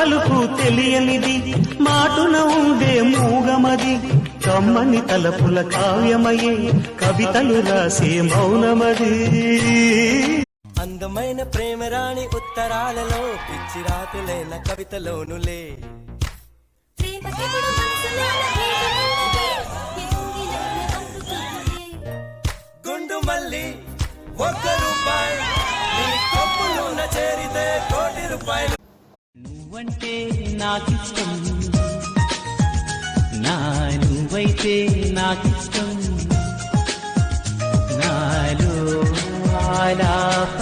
పలుకు తెలియనిది మాటున ఉండే మూగమది కమ్మని తలపుల కావ్యమయే కవితలు రాసే మౌనమది అందమైన ప్రేమరాణి ఉత్తరాలలో పిచ్చి రాతులైన కవితలోనులే గుండు మల్లి 1 రూపాయి నీ కప్పులోన చేరితే 1,00,00,000 రూపాయలు నువ్వంటే నాకిష్టం నువ్వైతే నాకిష్టం నాలో ఆలాపన